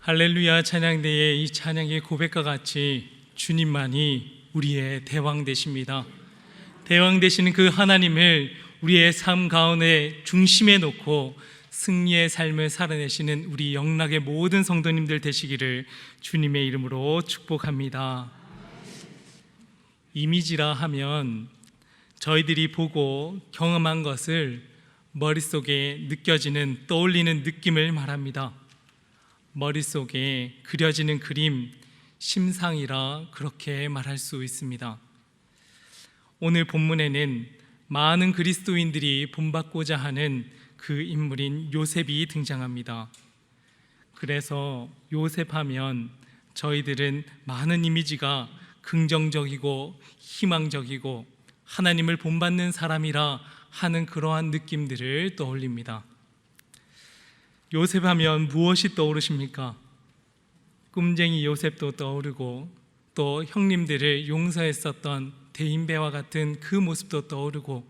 할렐루야 찬양대의 이 찬양의 고백과 같이 주님만이 우리의 대왕 되십니다. 대왕 되시는 그 하나님을 우리의 삶 가운데 중심에 놓고 승리의 삶을 살아내시는 우리 영락의 모든 성도님들 되시기를 주님의 이름으로 축복합니다. 이미지라 하면 저희들이 보고 경험한 것을 머릿속에 느껴지는, 떠올리는 느낌을 말합니다. 머릿속에 그려지는 그림, 심상이라 그렇게 말할 수 있습니다. 오늘 본문에는 많은 그리스도인들이 본받고자 하는 그 인물인 요셉이 등장합니다. 그래서 요셉하면 저희들은 많은 이미지가 긍정적이고 희망적이고 하나님을 본받는 사람이라 하는 그러한 느낌들을 떠올립니다. 요셉하면 무엇이 떠오르십니까? 꿈쟁이 요셉도 떠오르고 또 형님들을 용서했었던 대인배와 같은 그 모습도 떠오르고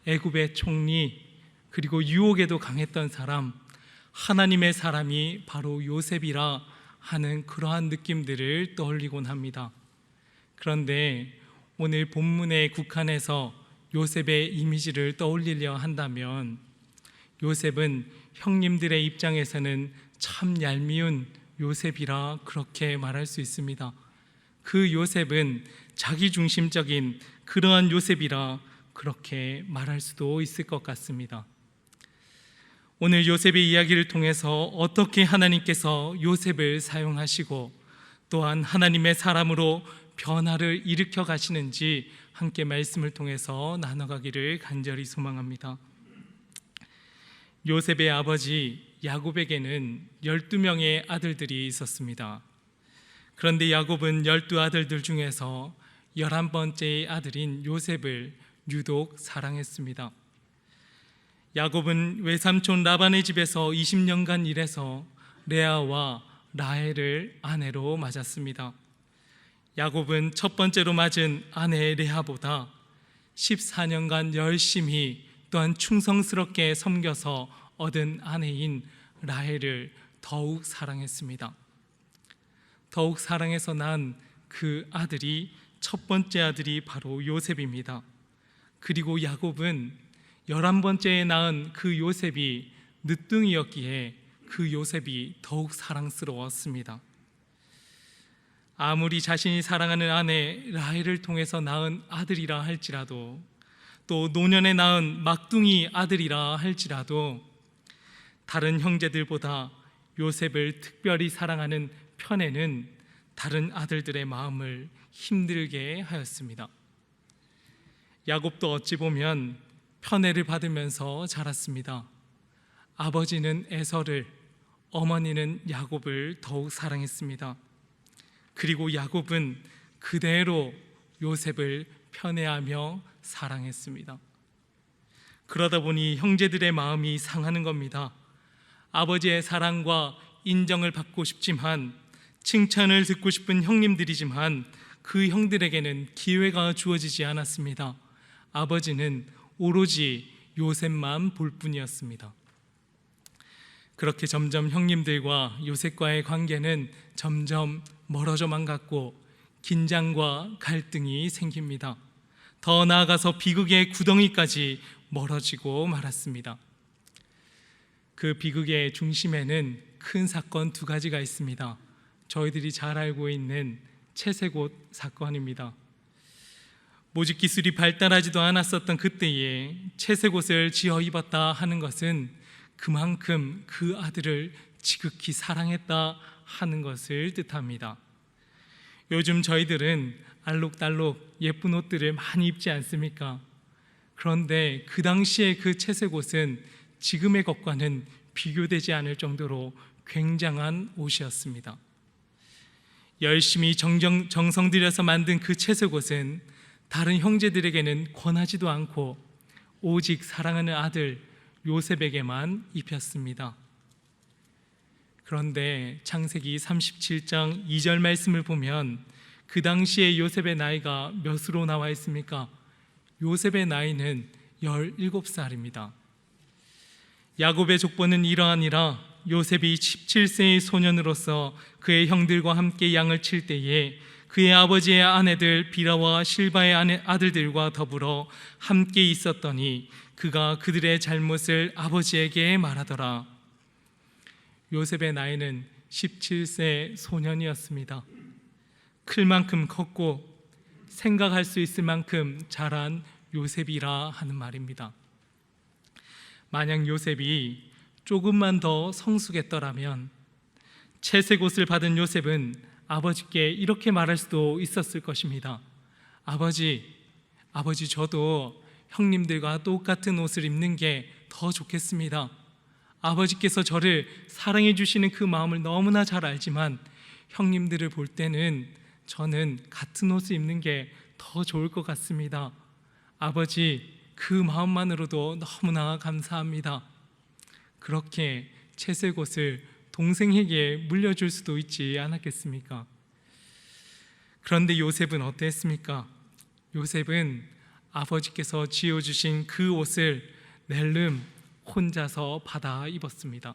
애굽의 총리 그리고 유혹에도 강했던 사람, 하나님의 사람이 바로 요셉이라 하는 그러한 느낌들을 떠올리곤 합니다. 그런데 오늘 본문에 국한해서 요셉의 이미지를 떠올리려 한다면 요셉은 형님들의 입장에서는 참 얄미운 요셉이라 그렇게 말할 수 있습니다. 그 요셉은 자기중심적인 그러한 요셉이라 그렇게 말할 수도 있을 것 같습니다. 오늘 요셉의 이야기를 통해서 어떻게 하나님께서 요셉을 사용하시고 또한 하나님의 사람으로 변화를 일으켜 가시는지 함께 말씀을 통해서 나눠가기를 간절히 소망합니다. 요셉의 아버지 야곱에게는 12명의 아들들이 있었습니다. 그런데 야곱은 12아들들 중에서 11번째의 아들인 요셉을 유독 사랑했습니다. 야곱은 외삼촌 라반의 집에서 20년간 일해서 레아와 라헬을 아내로 맞았습니다. 야곱은 첫 번째로 맞은 아내 레아보다 14년간 열심히 또한 충성스럽게 섬겨서 얻은 아내인 라헬을 더욱 사랑했습니다. 더욱 사랑해서 낳은 그 아들이 첫 번째 아들이 바로 요셉입니다. 그리고 야곱은 11번째에 낳은 그 요셉이 늦둥이였기에 그 요셉이 더욱 사랑스러웠습니다. 아무리 자신이 사랑하는 아내 라헬을 통해서 낳은 아들이라 할지라도 또 노년에 낳은 막둥이 아들이라 할지라도 다른 형제들보다 요셉을 특별히 사랑하는 편에는 다른 아들들의 마음을 힘들게 하였습니다. 야곱도 어찌 보면 편애를 받으면서 자랐습니다. 아버지는 에서를, 어머니는 야곱을 더욱 사랑했습니다. 그리고 야곱은 그대로 요셉을 편애하며 사랑했습니다. 그러다 보니 형제들의 마음이 상하는 겁니다. 아버지의 사랑과 인정을 받고 싶지만, 칭찬을 듣고 싶은 형님들이지만 그 형들에게는 기회가 주어지지 않았습니다. 아버지는 오로지 요셉만 볼 뿐이었습니다. 그렇게 점점 형님들과 요셉과의 관계는 점점 멀어져만 갔고 긴장과 갈등이 생깁니다. 더 나아가서 비극의 구덩이까지 멀어지고 말았습니다. 그 비극의 중심에는 큰 사건 두 가지가 있습니다. 저희들이 잘 알고 있는 채색옷 사건입니다. 모직 기술이 발달하지도 않았었던 그때에 채색옷을 지어 입었다 하는 것은 그만큼 그 아들을 지극히 사랑했다 하는 것을 뜻합니다. 요즘 저희들은 알록달록 예쁜 옷들을 많이 입지 않습니까? 그런데 그 당시에 그 채색옷은 지금의 것과는 비교되지 않을 정도로 굉장한 옷이었습니다. 열심히 정성 들여서 만든 그 채색옷은 다른 형제들에게는 권하지도 않고 오직 사랑하는 아들 요셉에게만 입혔습니다. 그런데 창세기 37장 2절 말씀을 보면 그 당시에 요셉의 나이가 몇으로 나와 있습니까? 요셉의 나이는 17살입니다. 야곱의 족보는 이러하니라 요셉이 17세의 소년으로서 그의 형들과 함께 양을 칠 때에 그의 아버지의 아내들 비라와 실바의 아들들과 더불어 함께 있었더니 그가 그들의 잘못을 아버지에게 말하더라. 요셉의 나이는 17세 소년이었습니다. 클 만큼 컸고 생각할 수 있을 만큼 자란 요셉이라 하는 말입니다. 만약 요셉이 조금만 더 성숙했더라면 채색 옷을 받은 요셉은 아버지께 이렇게 말할 수도 있었을 것입니다. 아버지 저도 형님들과 똑같은 옷을 입는 게 더 좋겠습니다. 아버지께서 저를 사랑해 주시는 그 마음을 너무나 잘 알지만 형님들을 볼 때는 저는 같은 옷을 입는 게 더 좋을 것 같습니다. 아버지, 그 마음만으로도 너무나 감사합니다. 그렇게 채색 옷을 동생에게 물려줄 수도 있지 않았겠습니까? 그런데 요셉은 어땠습니까? 요셉은 아버지께서 지어주신 그 옷을 낼름 혼자서 받아 입었습니다.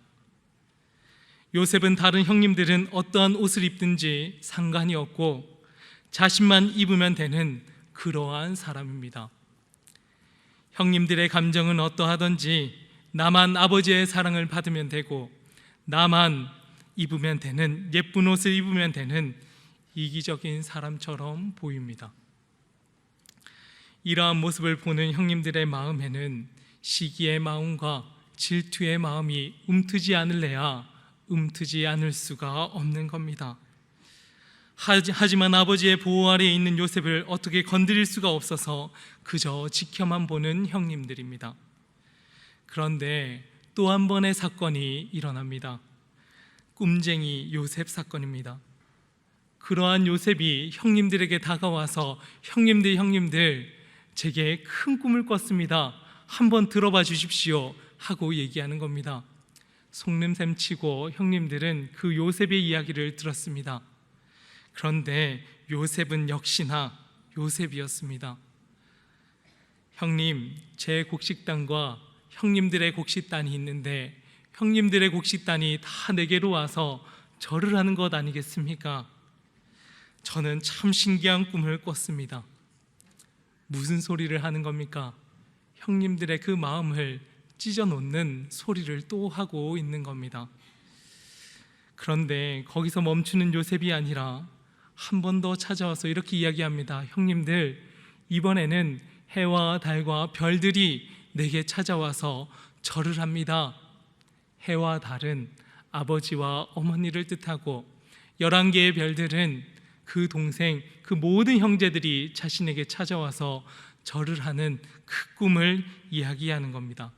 요셉은 다른 형님들은 어떠한 옷을 입든지 상관이 없고 자신만 입으면 되는 그러한 사람입니다. 형님들의 감정은 어떠하든지 나만 아버지의 사랑을 받으면 되고 나만 입으면 되는, 예쁜 옷을 입으면 되는 이기적인 사람처럼 보입니다. 이러한 모습을 보는 형님들의 마음에는 시기의 마음과 질투의 마음이 움트지 않을래야 움트지 않을 수가 없는 겁니다. 하지만 아버지의 보호 아래에 있는 요셉을 어떻게 건드릴 수가 없어서 그저 지켜만 보는 형님들입니다. 그런데 또 한 번의 사건이 일어납니다. 꿈쟁이 요셉 사건입니다. 그러한 요셉이 형님들에게 다가와서 형님들 제게 큰 꿈을 꿨습니다. 한번 들어봐 주십시오 하고 얘기하는 겁니다. 속냄샘 치고 형님들은 그 요셉의 이야기를 들었습니다. 그런데 요셉은 역시나 요셉이었습니다. 형님, 제 곡식단과 형님들의 곡식단이 있는데 형님들의 곡식단이 다 내게로 와서 절을 하는 것 아니겠습니까? 저는 참 신기한 꿈을 꿨습니다. 무슨 소리를 하는 겁니까? 형님들의 그 마음을 찢어놓는 소리를 또 하고 있는 겁니다. 그런데 거기서 멈추는 요셉이 아니라 한 번 더 찾아와서 이렇게 이야기합니다. 형님들, 이번에는 해와 달과 별들이 내게 찾아와서 절을 합니다. 해와 달은 아버지와 어머니를 뜻하고 11개의 별들은 그 동생, 그 모든 형제들이 자신에게 찾아와서 절을 하는 그 꿈을 이야기하는 겁니다.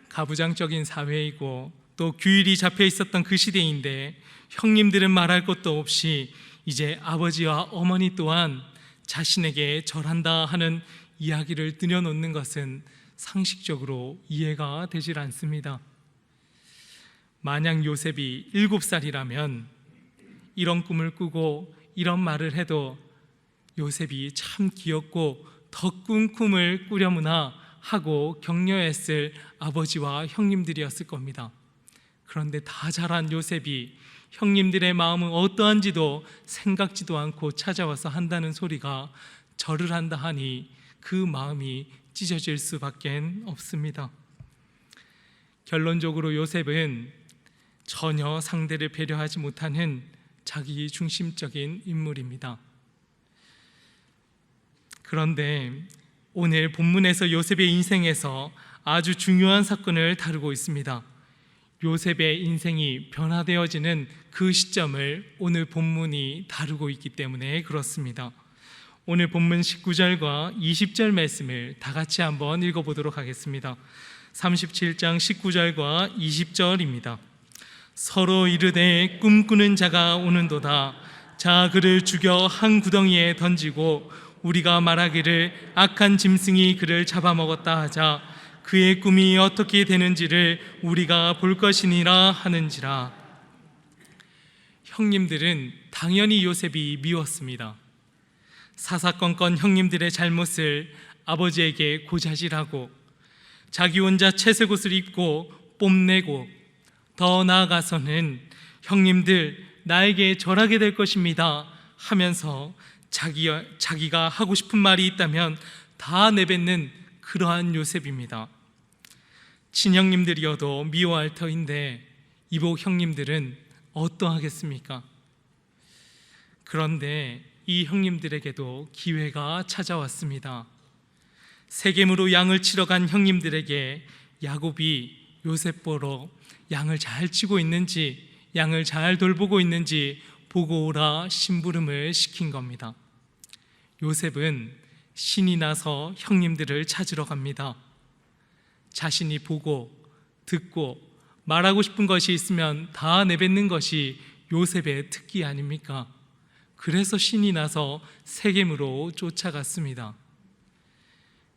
가부장적인 사회이고 또 규율이 잡혀 있었던 그 시대인데 형님들은 말할 것도 없이 이제 아버지와 어머니 또한 자신에게 절한다 하는 이야기를 들여놓는 것은 상식적으로 이해가 되질 않습니다. 만약 요셉이 7살이라면 이런 꿈을 꾸고 이런 말을 해도 요셉이 참 귀엽고 더 꾼 꿈을 꾸려무나 하고 격려했을 아버지와 형님들이었을 겁니다. 그런데 다 자란 요셉이 형님들의 마음은 어떠한지도 생각지도 않고 찾아와서 한다는 소리가 절을 한다 하니 그 마음이 찢어질 수밖에 없습니다. 결론적으로 요셉은 전혀 상대를 배려하지 못하는 자기 중심적인 인물입니다. 그런데 오늘 본문에서 요셉의 인생에서 아주 중요한 사건을 다루고 있습니다. 요셉의 인생이 변화되어지는 그 시점을 오늘 본문이 다루고 있기 때문에 그렇습니다. 오늘 본문 19절과 20절 말씀을 다 같이 한번 읽어보도록 하겠습니다. 37장 19절과 20절입니다. 서로 이르되 꿈꾸는 자가 오는도다. 자 그를 죽여 한 구덩이에 던지고 우리가 말하기를 악한 짐승이 그를 잡아먹었다 하자. 그의 꿈이 어떻게 되는지를 우리가 볼 것이니라 하는지라. 형님들은 당연히 요셉이 미웠습니다. 사사건건 형님들의 잘못을 아버지에게 고자질하고 자기 혼자 채색옷을 입고 뽐내고 더 나아가서는 형님들 나에게 절하게 될 것입니다 하면서 자기가 하고 싶은 말이 있다면 다 내뱉는 그러한 요셉입니다. 친형님들이어도 미워할 터인데 이복 형님들은 어떠하겠습니까? 그런데 이 형님들에게도 기회가 찾아왔습니다. 세겜으로 양을 치러 간 형님들에게 야곱이 요셉 보러 양을 잘 치고 있는지, 양을 잘 돌보고 있는지 보고 오라 심부름을 시킨 겁니다. 요셉은 신이 나서 형님들을 찾으러 갑니다. 자신이 보고 듣고 말하고 싶은 것이 있으면 다 내뱉는 것이 요셉의 특기 아닙니까? 그래서 신이 나서 세겜으로 쫓아갔습니다.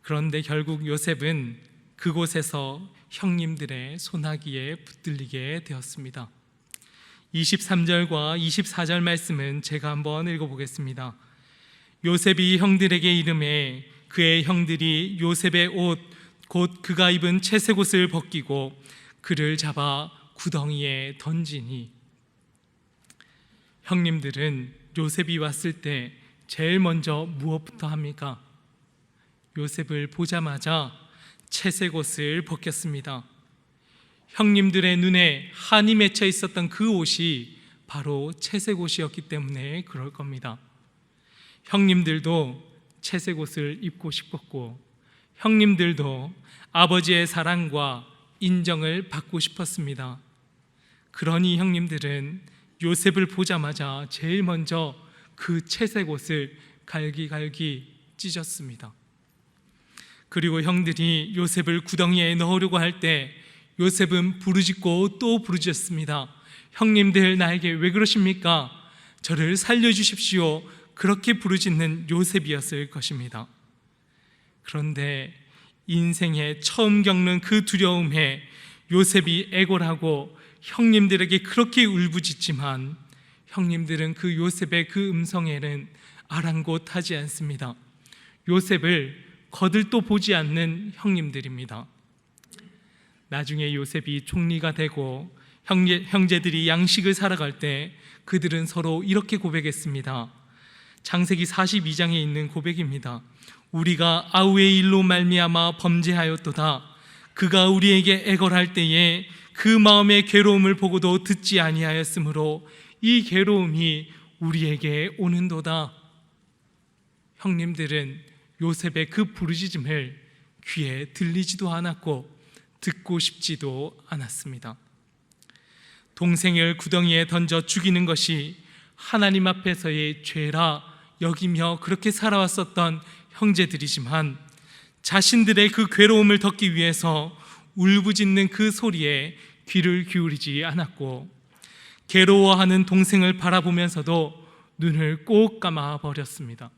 그런데 결국 요셉은 그곳에서 형님들의 소나기에 붙들리게 되었습니다. 23절과 24절 말씀은 제가 한번 읽어보겠습니다. 요셉이 형들에게 이르매 그의 형들이 요셉의 옷 곧 그가 입은 채색 옷을 벗기고 그를 잡아 구덩이에 던지니, 형님들은 요셉이 왔을 때 제일 먼저 무엇부터 합니까? 요셉을 보자마자 채색 옷을 벗겼습니다. 형님들의 눈에 한이 맺혀 있었던 그 옷이 바로 채색 옷이었기 때문에 그럴 겁니다. 형님들도 채색 옷을 입고 싶었고, 형님들도 아버지의 사랑과 인정을 받고 싶었습니다. 그러니 형님들은 요셉을 보자마자 제일 먼저 그 채색 옷을 갈기갈기 찢었습니다. 그리고 형들이 요셉을 구덩이에 넣으려고 할 때 요셉은 부르짖고 또 부르짖었습니다. 형님들 나에게 왜 그러십니까? 저를 살려주십시오. 그렇게 부르짖는 요셉이었을 것입니다. 그런데 인생에 처음 겪는 그 두려움에 요셉이 애걸하고 형님들에게 그렇게 울부짖지만 형님들은 그 요셉의 그 음성에는 아랑곳하지 않습니다. 요셉을 거들떠 보지 않는 형님들입니다. 나중에 요셉이 총리가 되고 형제들이 양식을 사러 갈 때 그들은 서로 이렇게 고백했습니다. 창세기 42장에 있는 고백입니다. 우리가 아우의 일로 말미암아 범죄하였도다. 그가 우리에게 애걸할 때에 그 마음의 괴로움을 보고도 듣지 아니하였으므로 이 괴로움이 우리에게 오는도다. 형님들은 요셉의 그 부르짖음을 귀에 들리지도 않았고 듣고 싶지도 않았습니다. 동생을 구덩이에 던져 죽이는 것이 하나님 앞에서의 죄라 여기며 그렇게 살아왔었던 형제들이지만 자신들의 그 괴로움을 덮기 위해서 울부짖는 그 소리에 귀를 기울이지 않았고, 괴로워하는 동생을 바라보면서도 눈을 꼭 감아 버렸습니다.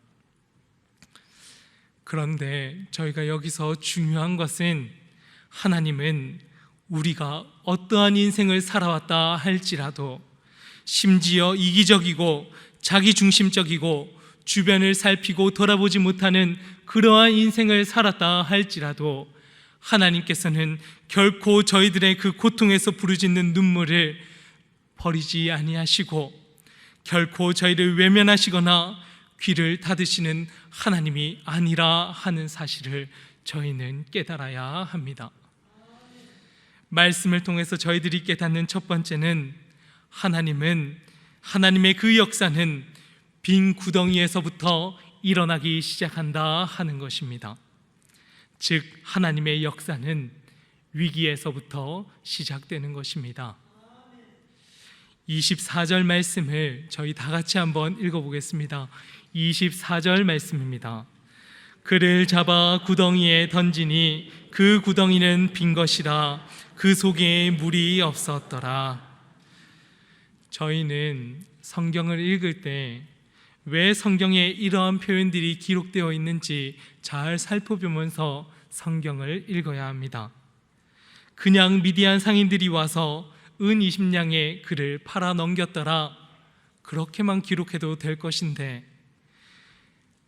그런데 저희가 여기서 중요한 것은, 하나님은 우리가 어떠한 인생을 살아왔다 할지라도, 심지어 이기적이고 자기중심적이고 주변을 살피고 돌아보지 못하는 그러한 인생을 살았다 할지라도 하나님께서는 결코 저희들의 그 고통에서 부르짖는 눈물을 버리지 아니하시고 결코 저희를 외면하시거나 귀를 닫으시는 하나님이 아니라 하는 사실을 저희는 깨달아야 합니다. 말씀을 통해서 저희들이 깨닫는 첫 번째는, 하나님의 그 역사는 빈 구덩이에서부터 일어나기 시작한다 하는 것입니다. 즉 하나님의 역사는 위기에서부터 시작되는 것입니다. 24절 말씀을 저희 다 같이 한번 읽어보겠습니다. 24절 말씀입니다. 그를 잡아 구덩이에 던지니 그 구덩이는 빈 것이라 그 속에 물이 없었더라. 저희는 성경을 읽을 때 왜 성경에 이러한 표현들이 기록되어 있는지 잘 살펴보면서 성경을 읽어야 합니다. 그냥 미디안 상인들이 와서 은 20냥에 그를 팔아 넘겼더라, 그렇게만 기록해도 될 것인데,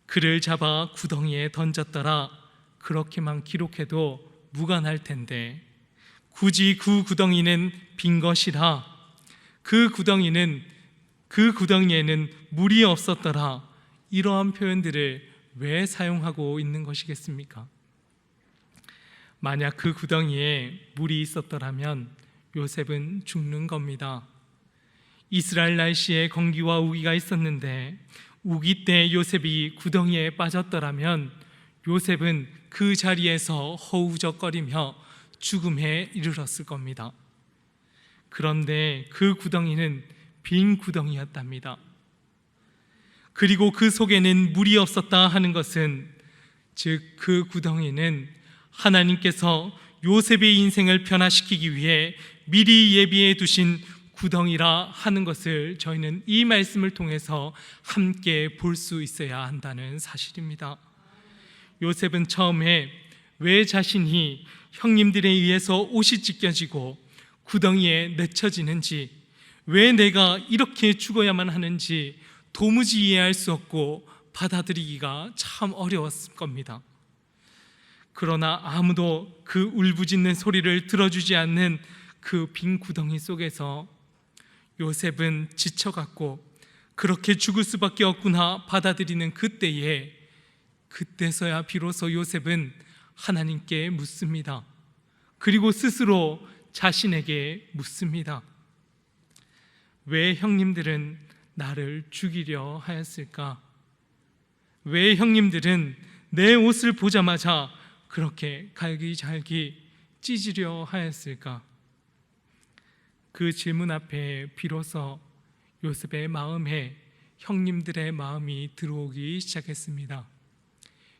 그를 잡아 구덩이에 던졌더라, 그렇게만 기록해도 무관할 텐데, 굳이 그 구덩이는 빈 것이라, 그 구덩이에는 물이 없었더라, 이러한 표현들을 왜 사용하고 있는 것이겠습니까? 만약 그 구덩이에 물이 있었더라면 요셉은 죽는 겁니다. 이스라엘 날씨에 건기와 우기가 있었는데 우기 때 요셉이 구덩이에 빠졌더라면 요셉은 그 자리에서 허우적거리며 죽음에 이르렀을 겁니다. 그런데 그 구덩이는 빈 구덩이였답니다. 그리고 그 속에는 물이 없었다 하는 것은, 즉 그 구덩이는 하나님께서 요셉의 인생을 변화시키기 위해 미리 예비해 두신 구덩이라 하는 것을 저희는 이 말씀을 통해서 함께 볼 수 있어야 한다는 사실입니다. 요셉은 처음에 왜 자신이 형님들에 의해서 옷이 찢겨지고 구덩이에 내쳐지는지, 왜 내가 이렇게 죽어야만 하는지 도무지 이해할 수 없고 받아들이기가 참 어려웠을 겁니다. 그러나 아무도 그 울부짖는 소리를 들어주지 않는 그 빈 구덩이 속에서 요셉은 지쳐갔고 그렇게 죽을 수밖에 없구나 받아들이는 그때서야 비로소 요셉은 하나님께 묻습니다. 그리고 스스로 자신에게 묻습니다. 왜 형님들은 나를 죽이려 하였을까? 왜 형님들은 내 옷을 보자마자 그렇게 갈기잘기 찢으려 하였을까? 그 질문 앞에 비로소 요셉의 마음에 형님들의 마음이 들어오기 시작했습니다.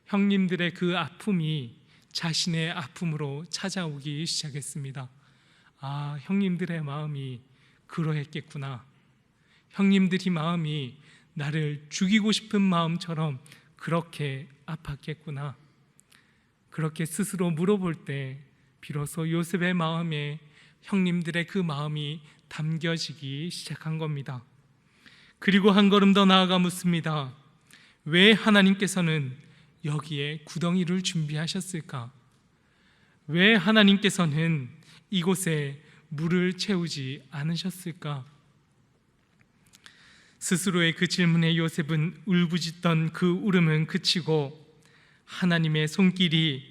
형님들의 그 아픔이 자신의 아픔으로 찾아오기 시작했습니다. 아, 형님들의 마음이 그러했겠구나. 형님들이 마음이 나를 죽이고 싶은 마음처럼 그렇게 아팠겠구나. 그렇게 스스로 물어볼 때 비로소 요셉의 마음에 형님들의 그 마음이 담겨지기 시작한 겁니다. 그리고 한 걸음 더 나아가 묻습니다. 왜 하나님께서는 여기에 구덩이를 준비하셨을까? 왜 하나님께서는 이곳에 물을 채우지 않으셨을까? 스스로의 그 질문에 요셉은 울부짖던 그 울음은 그치고 하나님의 손길이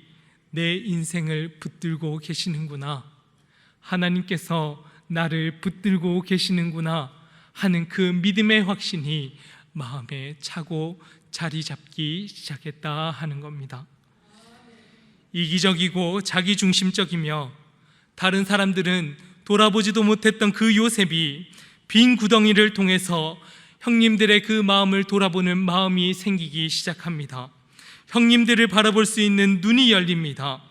내 인생을 붙들고 계시는구나, 하나님께서 나를 붙들고 계시는구나 하는 그 믿음의 확신이 마음에 차고 자리 잡기 시작했다 하는 겁니다. 이기적이고 자기중심적이며 다른 사람들은 돌아보지도 못했던 그 요셉이 빈 구덩이를 통해서 형님들의 그 마음을 돌아보는 마음이 생기기 시작합니다. 형님들을 바라볼 수 있는 눈이 열립니다.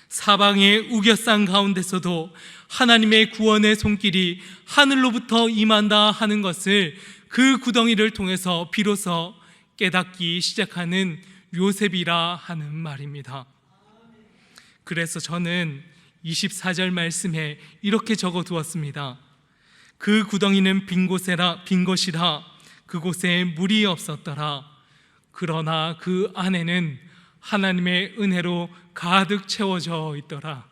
사방의 우겨싼 가운데서도 하나님의 구원의 손길이 하늘로부터 임한다 하는 것을 그 구덩이를 통해서 비로소 깨닫기 시작하는 요셉이라 하는 말입니다. 그래서 저는 24절 말씀에 이렇게 적어두었습니다. 그 구덩이는 빈 것이라 그곳에 물이 없었더라. 그러나 그 안에는 하나님의 은혜로 가득 채워져 있더라.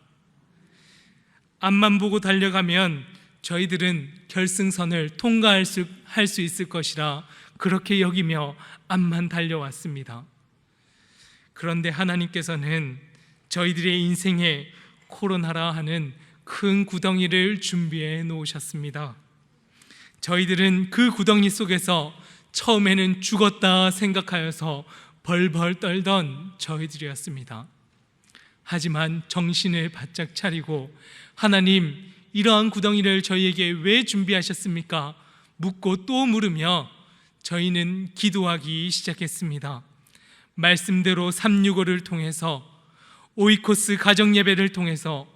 앞만 보고 달려가면 저희들은 결승선을 통과할 수 있을 것이라 그렇게 여기며 앞만 달려왔습니다. 그런데 하나님께서는 저희들의 인생에 코로나라 하는 큰 구덩이를 준비해 놓으셨습니다. 저희들은 그 구덩이 속에서 처음에는 죽었다 생각하여서 벌벌 떨던 저희들이었습니다. 하지만 정신을 바짝 차리고 하나님, 이러한 구덩이를 저희에게 왜 준비하셨습니까? 묻고 또 물으며 저희는 기도하기 시작했습니다. 말씀대로 365를 통해서, 오이코스 가정예배를 통해서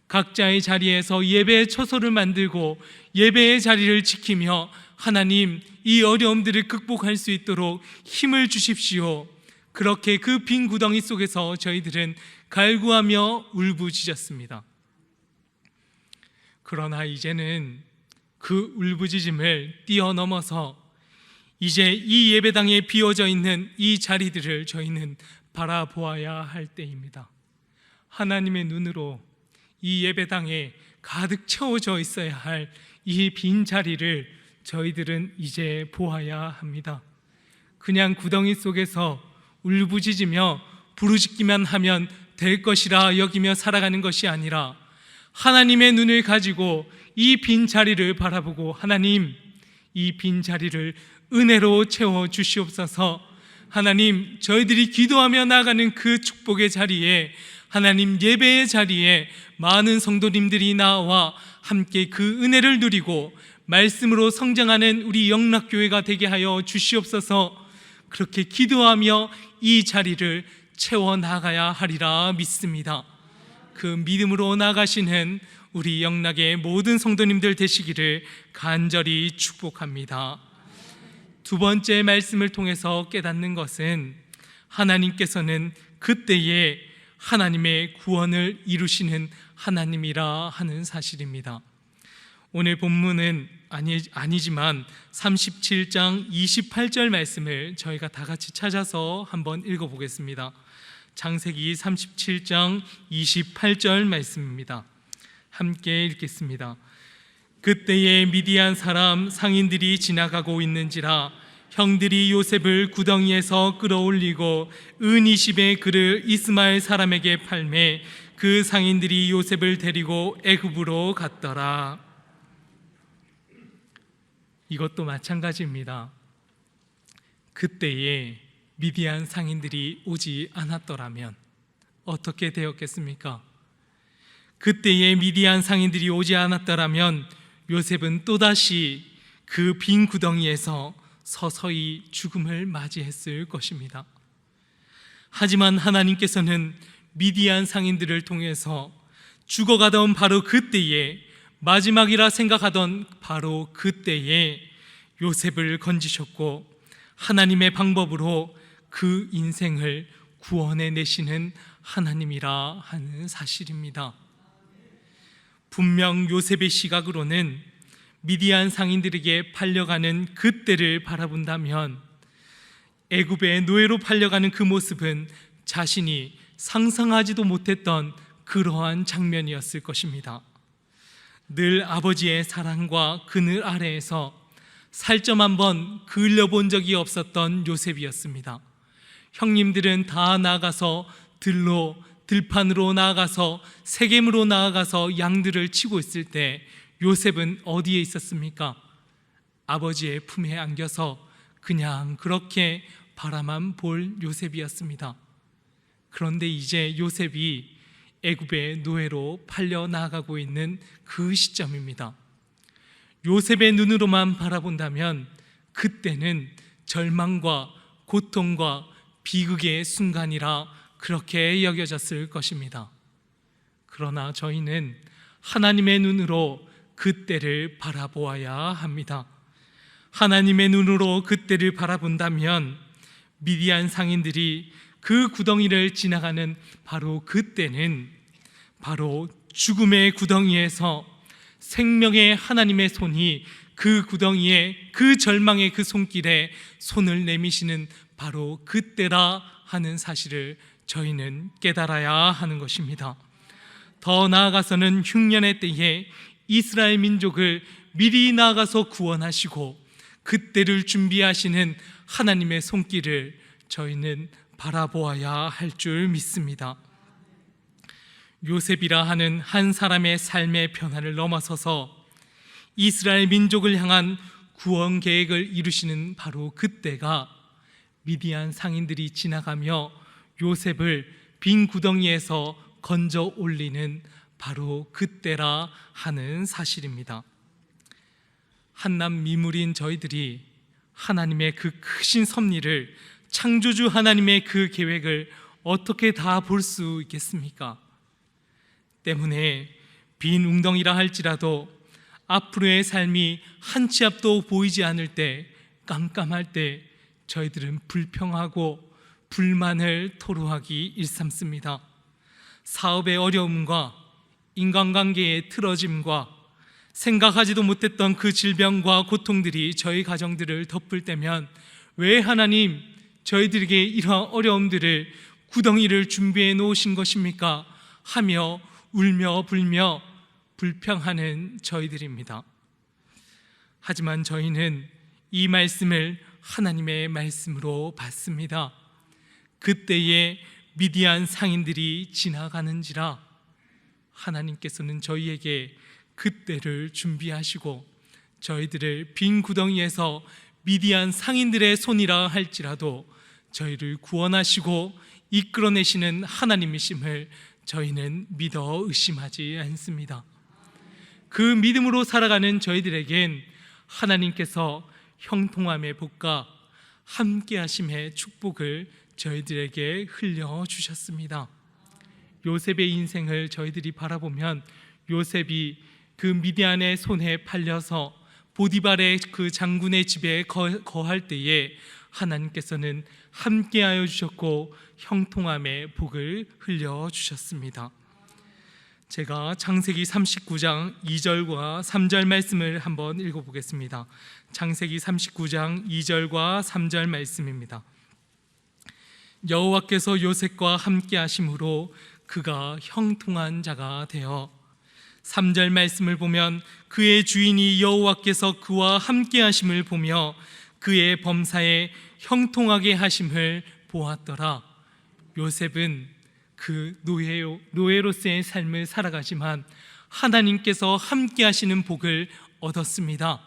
각자의 자리에서 예배의 처소를 만들고 예배의 자리를 지키며 하나님, 이 어려움들을 극복할 수 있도록 힘을 주십시오. 그렇게 그 빈 구덩이 속에서 저희들은 갈구하며 울부짖었습니다. 그러나 이제는 그 울부짖음을 뛰어넘어서 이제 이 예배당에 비어져 있는 이 자리들을 저희는 바라보아야 할 때입니다. 하나님의 눈으로 이 예배당에 가득 채워져 있어야 할 이 빈 자리를 저희들은 이제 보아야 합니다. 그냥 구덩이 속에서 울부짖으며 부르짖기만 하면 될 것이라 여기며 살아가는 것이 아니라 하나님의 눈을 가지고 이 빈 자리를 바라보고, 하나님, 이 빈 자리를 은혜로 채워 주시옵소서. 하나님, 저희들이 기도하며 나아가는 그 축복의 자리에, 하나님 예배의 자리에 많은 성도님들이 나와 함께 그 은혜를 누리고 말씀으로 성장하는 우리 영락교회가 되게 하여 주시옵소서. 그렇게 기도하며 이 자리를 채워나가야 하리라 믿습니다. 그 믿음으로 나가시는 우리 영락의 모든 성도님들 되시기를 간절히 축복합니다. 두 번째 말씀을 통해서 깨닫는 것은 하나님께서는 그때에 하나님의 구원을 이루시는 하나님이라 하는 사실입니다. 오늘 본문은 아니지만 37장 28절 말씀을 저희가 다 같이 찾아서 한번 읽어보겠습니다. 창세기 37장 28절 말씀입니다. 함께 읽겠습니다. 그때에 미디안 사람 상인들이 지나가고 있는지라 형들이 요셉을 구덩이에서 끌어올리고 은 20의 그를 이스마엘 사람에게 팔매 그 상인들이 요셉을 데리고 애굽으로 갔더라. 이것도 마찬가지입니다. 그때에 미디안 상인들이 오지 않았더라면 어떻게 되었겠습니까? 그때에 미디안 상인들이 오지 않았더라면 요셉은 또다시 그 빈 구덩이에서 서서히 죽음을 맞이했을 것입니다. 하지만 하나님께서는 미디안 상인들을 통해서 죽어가던 바로 그때에, 마지막이라 생각하던 바로 그때에 요셉을 건지셨고 하나님의 방법으로 그 인생을 구원해 내시는 하나님이라 하는 사실입니다. 분명 요셉의 시각으로는 미디안 상인들에게 팔려가는 그때를 바라본다면 애굽의 노예로 팔려가는 그 모습은 자신이 상상하지도 못했던 그러한 장면이었을 것입니다. 늘 아버지의 사랑과 그늘 아래에서 살점 한번 그을려본 적이 없었던 요셉이었습니다. 형님들은 다 나가서 들판으로 나아가서 세겜으로 나아가서 양들을 치고 있을 때 요셉은 어디에 있었습니까? 아버지의 품에 안겨서 그냥 그렇게 바라만 볼 요셉이었습니다. 그런데 이제 요셉이 애굽의 노예로 팔려 나가고 있는 그 시점입니다. 요셉의 눈으로만 바라본다면 그때는 절망과 고통과 비극의 순간이라 그렇게 여겨졌을 것입니다. 그러나 저희는 하나님의 눈으로 그때를 바라보아야 합니다. 하나님의 눈으로 그때를 바라본다면 미디안 상인들이 그 구덩이를 지나가는 바로 그때는 바로 죽음의 구덩이에서 생명의 하나님의 손이 그 구덩이에, 그 절망의 그 손길에 손을 내미시는 바로 그때라 하는 사실을 저희는 깨달아야 하는 것입니다. 더 나아가서는 흉년의 때에 이스라엘 민족을 미리 나아가서 구원하시고 그때를 준비하시는 하나님의 손길을 저희는 바라보아야 할 줄 믿습니다. 요셉이라 하는 한 사람의 삶의 변화를 넘어서서 이스라엘 민족을 향한 구원 계획을 이루시는 바로 그때가 미디안 상인들이 지나가며 요셉을 빈 구덩이에서 건져 올리는 바로 그때라 하는 사실입니다. 한낱 미물인 저희들이 하나님의 그 크신 섭리를, 창조주 하나님의 그 계획을 어떻게 다 볼 수 있겠습니까? 때문에 빈 웅덩이라 할지라도 앞으로의 삶이 한 치 앞도 보이지 않을 때, 깜깜할 때 저희들은 불평하고 불만을 토로하기 일삼습니다. 사업의 어려움과 인간관계의 틀어짐과 생각하지도 못했던 그 질병과 고통들이 저희 가정들을 덮을 때면 왜 하나님 저희들에게 이러한 어려움들을, 구덩이를 준비해 놓으신 것입니까? 하며 울며 불며 불평하는 저희들입니다. 하지만 저희는 이 말씀을 하나님의 말씀으로 받습니다. 그때에 미디안 상인들이 지나가는지라 하나님께서는 저희에게 그때를 준비하시고 저희들을 빈 구덩이에서 미디안 상인들의 손이라 할지라도 저희를 구원하시고 이끌어내시는 하나님이심을 저희는 믿어 의심하지 않습니다. 그 믿음으로 살아가는 저희들에겐 하나님께서 형통함의 복과 함께하심의 축복을 저희들에게 흘려주셨습니다. 요셉의 인생을 저희들이 바라보면 요셉이 그 미디안의 손에 팔려서 보디발의 그 장군의 집에 거할 때에 하나님께서는 함께하여 주셨고 형통함의 복을 흘려주셨습니다. 제가 창세기 39장 2절과 3절 말씀을 한번 읽어보겠습니다. 창세기 39장 2절과 3절 말씀입니다. 여호와께서 요셉과 함께 하심으로 그가 형통한 자가 되어 3절 말씀을 보면 그의 주인이 여호와께서 그와 함께 하심을 보며 그의 범사에 형통하게 하심을 보았더라. 요셉은 그 노예로서의 삶을 살아가지만 하나님께서 함께 하시는 복을 얻었습니다.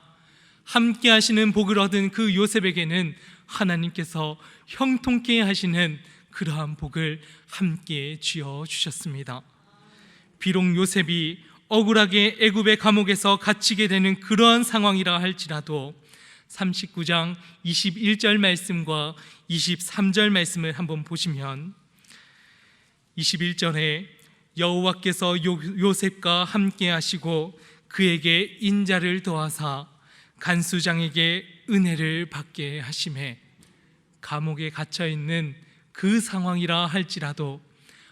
함께 하시는 복을 얻은 그 요셉에게는 하나님께서 형통케 하시는 그러한 복을 함께 쥐어 주셨습니다. 비록 요셉이 억울하게 애굽의 감옥에서 갇히게 되는 그러한 상황이라 할지라도 39장 21절 말씀과 23절 말씀을 한번 보시면 21절에 여호와께서 요셉과 함께 하시고 그에게 인자를 더하사 간수장에게 은혜를 받게 하시매, 감옥에 갇혀 있는 그 상황이라 할지라도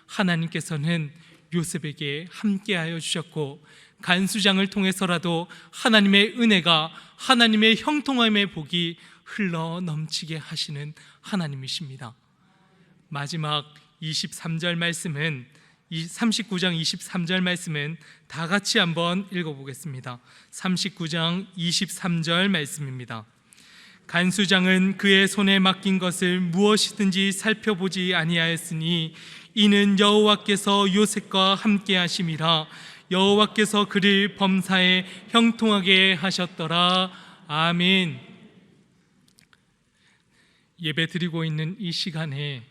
하나님께서는 요셉에게 함께하여 주셨고 간수장을 통해서라도 하나님의 은혜가, 하나님의 형통함의 복이 흘러 넘치게 하시는 하나님이십니다. 마지막 23절 말씀은 39장 23절 말씀은 다 같이 한번 읽어보겠습니다. 39장 23절 말씀입니다. 간수장은 그의 손에 맡긴 것을 무엇이든지 살펴보지 아니하였으니 이는 여호와께서 요셉과 함께 하심이라. 여호와께서 그를 범사에 형통하게 하셨더라. 아멘. 예배 드리고 있는 이 시간에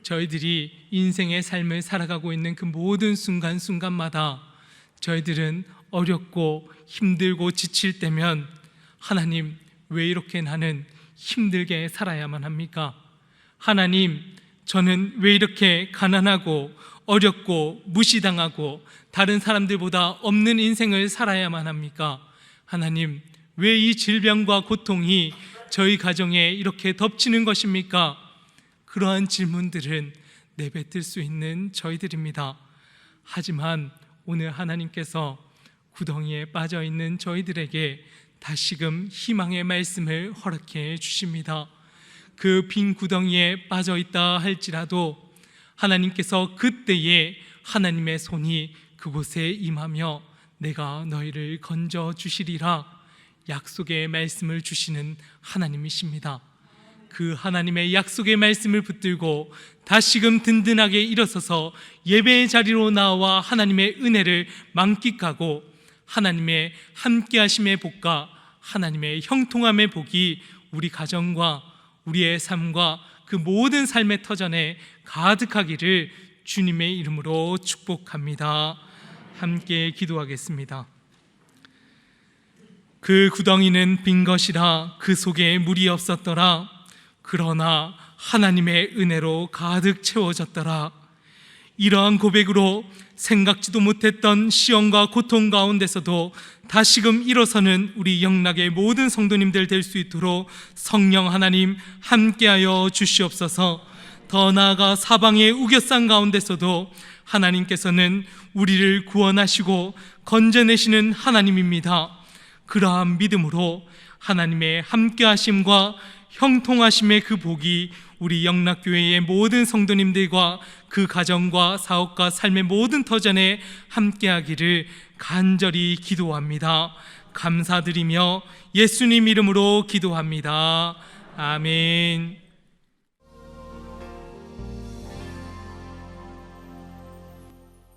저희들이 인생의 삶을 살아가고 있는 그 모든 순간순간마다 저희들은 어렵고 힘들고 지칠 때면 하나님, 왜 이렇게 나는 힘들게 살아야만 합니까? 하나님, 저는 왜 이렇게 가난하고 어렵고 무시당하고 다른 사람들보다 없는 인생을 살아야만 합니까? 하나님, 왜 이 질병과 고통이 저희 가정에 이렇게 덮치는 것입니까? 그러한 질문들은 내뱉을 수 있는 저희들입니다. 하지만 오늘 하나님께서 구덩이에 빠져 있는 저희들에게 다시금 희망의 말씀을 허락해 주십니다. 그 빈 구덩이에 빠져 있다 할지라도 하나님께서 그때에 하나님의 손이 그곳에 임하며 내가 너희를 건져 주시리라 약속의 말씀을 주시는 하나님이십니다. 그 하나님의 약속의 말씀을 붙들고 다시금 든든하게 일어서서 예배의 자리로 나와 하나님의 은혜를 만끽하고 하나님의 함께하심의 복과 하나님의 형통함의 복이 우리 가정과 우리의 삶과 그 모든 삶의 터전에 가득하기를 주님의 이름으로 축복합니다. 함께 기도하겠습니다. 그 구덩이는 빈 것이라 그 속에 물이 없었더라. 그러나 하나님의 은혜로 가득 채워졌더라. 이러한 고백으로 생각지도 못했던 시험과 고통 가운데서도 다시금 일어서는 우리 영락의 모든 성도님들 될 수 있도록 성령 하나님 함께하여 주시옵소서. 더 나아가 사방의 우겨쌈 가운데서도 하나님께서는 우리를 구원하시고 건져내시는 하나님입니다. 그러한 믿음으로 하나님의 함께하심과 형통하심의 그 복이 우리 영락교회의 모든 성도님들과 그 가정과 사업과 삶의 모든 터전에 함께하기를 간절히 기도합니다. 감사드리며 예수님 이름으로 기도합니다. 아멘.